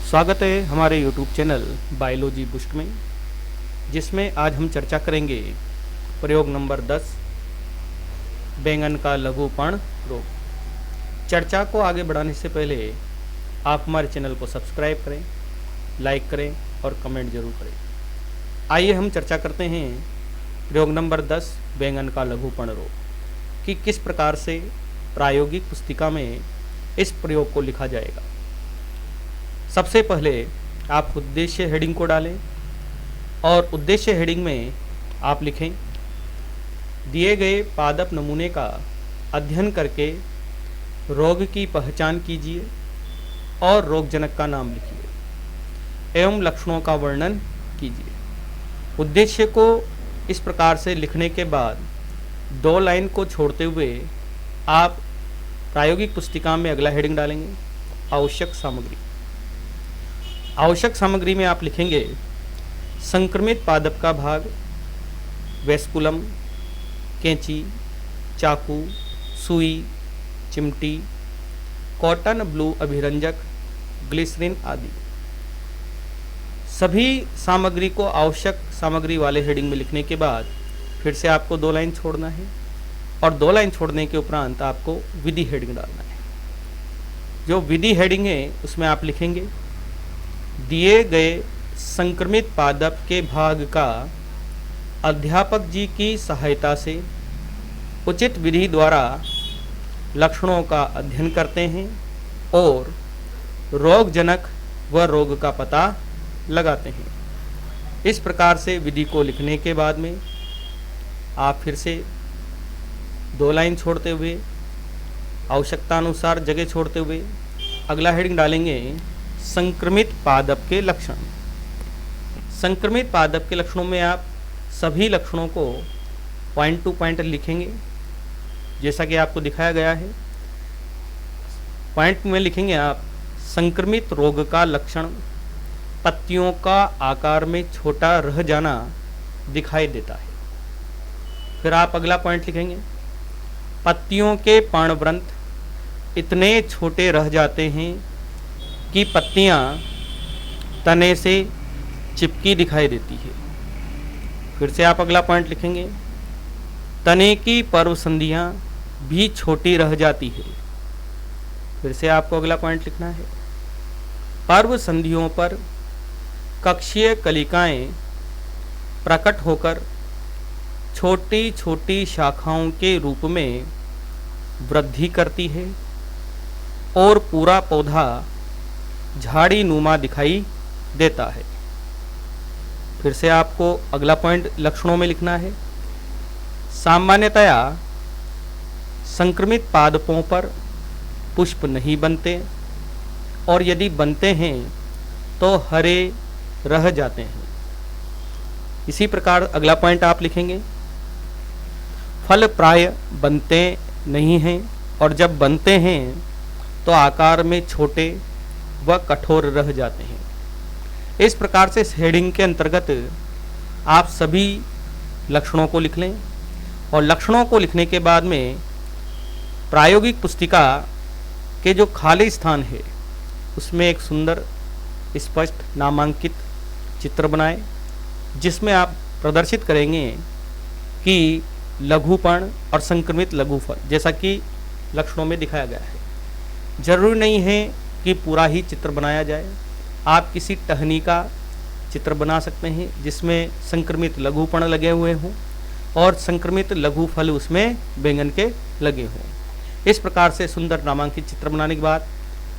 स्वागत है हमारे YouTube चैनल बायोलॉजी बूस्ट में, जिसमें आज हम चर्चा करेंगे प्रयोग नंबर 10 बैंगन का लघुपर्ण रोग। चर्चा को आगे बढ़ाने से पहले आप हमारे चैनल को सब्सक्राइब करें, लाइक करें और कमेंट जरूर करें। आइए हम चर्चा करते हैं प्रयोग नंबर 10 बैंगन का लघुपर्ण रोग कि किस प्रकार से प्रायोगिक पुस्तिका में इस प्रयोग को लिखा जाएगा। सबसे पहले आप उद्देश्य हेडिंग को डालें और उद्देश्य हेडिंग में आप लिखें, दिए गए पादप नमूने का अध्ययन करके रोग की पहचान कीजिए और रोगजनक का नाम लिखिए एवं लक्षणों का वर्णन कीजिए। उद्देश्य को इस प्रकार से लिखने के बाद 2 लाइन को छोड़ते हुए आप प्रायोगिक पुस्तिका में अगला हेडिंग डालेंगे, आवश्यक सामग्री। आवश्यक सामग्री में आप लिखेंगे संक्रमित पादप का भाग, वेस्कुलम, कैंची, चाकू, सुई, चिमटी, कॉटन ब्लू अभिरंजक, ग्लिसरीन आदि। सभी सामग्री को आवश्यक सामग्री वाले हेडिंग में लिखने के बाद फिर से आपको 2 लाइन छोड़ना है और 2 लाइन छोड़ने के उपरांत आपको विधि हेडिंग डालना है। जो विधि हेडिंग है उसमें आप लिखेंगे, दिए गए संक्रमित पादप के भाग का अध्यापक जी की सहायता से उचित विधि द्वारा लक्षणों का अध्ययन करते हैं और रोगजनक व रोग का पता लगाते हैं। इस प्रकार से विधि को लिखने के बाद में आप फिर से 2 लाइन छोड़ते हुए, आवश्यकता अनुसार जगह छोड़ते हुए अगला हेडिंग डालेंगे, संक्रमित पादप के लक्षण। संक्रमित पादप के लक्षणों में आप सभी लक्षणों को पॉइंट टू पॉइंट लिखेंगे, जैसा कि आपको दिखाया गया है। पॉइंट में लिखेंगे आप, संक्रमित रोग का लक्षण, पत्तियों का आकार में छोटा रह जाना दिखाई देता है। फिर आप अगला पॉइंट लिखेंगे, पत्तियों के पर्णवृंत इतने छोटे रह जाते हैं कि पत्तियां तने से चिपकी दिखाई देती है। फिर से आप अगला पॉइंट लिखेंगे, तने की पर्व संधियां भी छोटी रह जाती है। फिर से आपको अगला पॉइंट लिखना है, पर्व संधियों पर कक्षीय कलिकाएं प्रकट होकर छोटी छोटी शाखाओं के रूप में वृद्धि करती है और पूरा पौधा झाड़ी नुमा दिखाई देता है। फिर से आपको अगला पॉइंट लक्षणों में लिखना है, सामान्यतया संक्रमित पादपों पर पुष्प नहीं बनते और यदि बनते हैं तो हरे रह जाते हैं। इसी प्रकार अगला पॉइंट आप लिखेंगे, फल प्राय बनते नहीं हैं और जब बनते हैं तो आकार में छोटे व कठोर रह जाते हैं। इस प्रकार से इस हेडिंग के अंतर्गत आप सभी लक्षणों को लिख लें और लक्षणों को लिखने के बाद में प्रायोगिक पुस्तिका के जो खाली स्थान है उसमें एक सुंदर स्पष्ट नामांकित चित्र बनाएं, जिसमें आप प्रदर्शित करेंगे कि लघुपर्ण और संक्रमित लघुफल जैसा कि लक्षणों में दिखाया गया है। जरूरी नहीं है कि पूरा ही चित्र बनाया जाए, आप किसी टहनी का चित्र बना सकते हैं जिसमें संक्रमित लघुपर्ण लगे हुए हों और संक्रमित लघु फल उसमें बैंगन के लगे हों। इस प्रकार से सुंदर नामांकित चित्र बनाने के बाद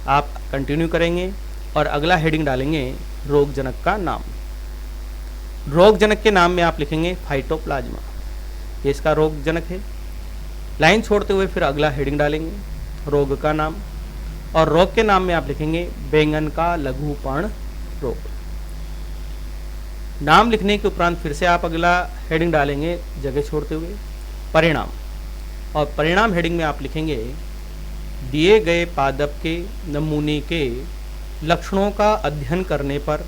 आप कंटिन्यू करेंगे और अगला हेडिंग डालेंगे, रोगजनक का नाम। रोगजनक के नाम में आप लिखेंगे फाइटोप्लाज्मा, ये इसका रोगजनक है। लाइन छोड़ते हुए फिर अगला हेडिंग डालेंगे, रोग का नाम, और रोग के नाम में आप लिखेंगे बैंगन का लघुपर्ण रोग। नाम लिखने के उपरांत फिर से आप अगला हेडिंग डालेंगे, जगह छोड़ते हुए, परिणाम, और परिणाम हेडिंग में आप लिखेंगे, दिए गए पादप के नमूने के लक्षणों का अध्ययन करने पर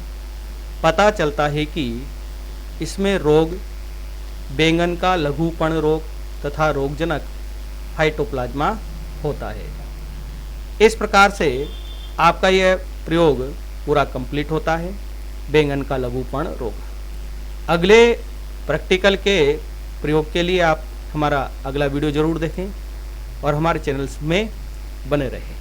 पता चलता है कि इसमें रोग बैंगन का लघुपर्ण रोग तथा रोगजनक फाइटोप्लाज्मा होता है। इस प्रकार से आपका यह प्रयोग पूरा कंप्लीट होता है बैंगन का लघुपर्ण रोग। अगले प्रैक्टिकल के प्रयोग के लिए आप हमारा अगला वीडियो ज़रूर देखें और हमारे चैनल्स में बने रहें।